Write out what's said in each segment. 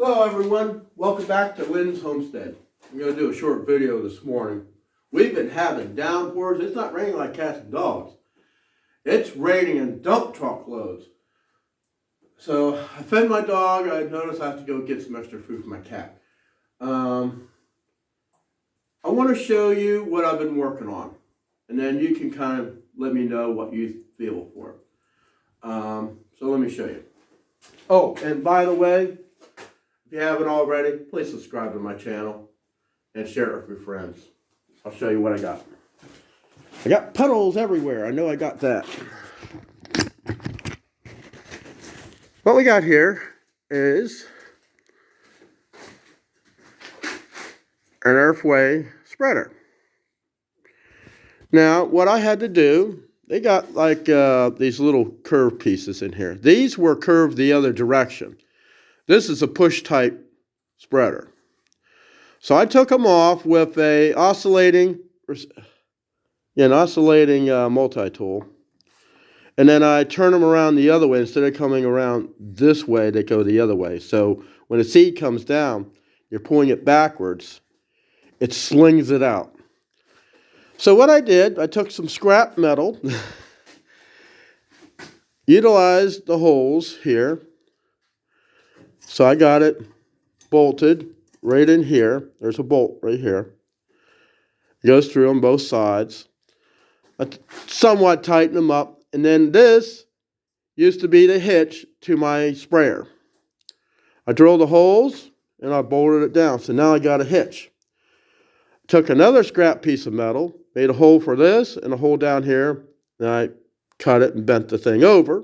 Hello everyone, welcome back to Lynn's Homestead. I'm going to do a short video this morning. We've been having downpours. It's not raining like cats and dogs. It's raining in dump truck loads. So I fed my dog. I noticed I have to go get some extra food for my cat. I want to show you what I've been working on. And then you can kind of let me know what you feel for it. So let me show you. Oh, and by the way, if you haven't already, please subscribe to my channel and share it with your friends. I'll show you what I got. I got puddles everywhere. I know I got that. What we got here is an Earthway spreader. Now, what I had to do, they got like these little curved pieces in here. These were curved the other direction. This is a push type spreader. So I took them off with an oscillating multi-tool. And then I turn them around the other way. Instead of coming around this way, they go the other way. So when a seed comes down, you're pulling it backwards. It slings it out. So what I did, I took some scrap metal, utilized the holes here. So I got it bolted right in here. There's a bolt right here. It goes through on both sides. I somewhat tighten them up. And then this used to be the hitch to my sprayer. I drilled the holes and I bolted it down. So now I got a hitch. Took another scrap piece of metal, made a hole for this and a hole down here. And I cut it and bent the thing over.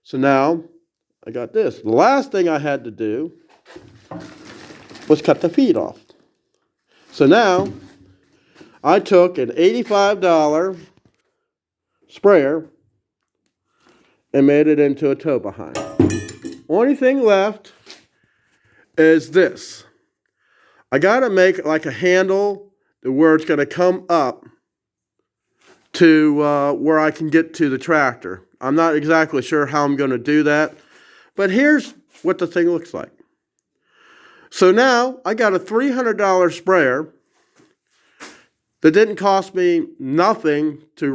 So now I got this. The last thing I had to do was cut the feet off. So now I took an $85 sprayer and made it into a tow behind. Only thing left is this. I got to make like a handle to where it's going to come up to where I can get to the tractor. I'm not exactly sure how I'm going to do that, but here's what the thing looks like. So now I got a $300 sprayer that didn't cost me nothing to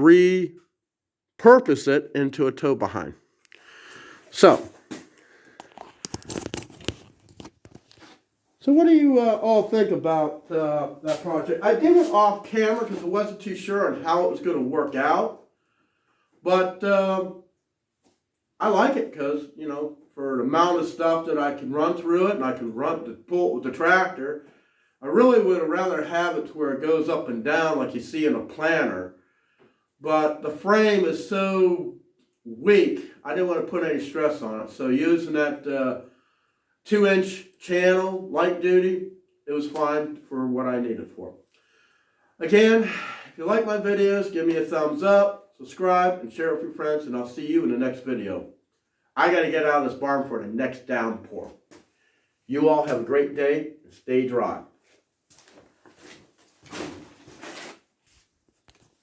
repurpose it into a tow behind. So what do you all think about that project? I did it off camera because I wasn't too sure on how it was going to work out. But I like it because, you know, for the amount of stuff that I can run through it and I can pull it with the tractor, I really would rather have it to where it goes up and down like you see in a planter. But the frame is so weak, I didn't want to put any stress on it. So using that 2-inch channel, light duty, it was fine for what I needed for. Again, if you like my videos, give me a thumbs up, subscribe, and share it with your friends, and I'll see you in the next video. I got to get out of this barn for the next downpour. You all have a great day and stay dry.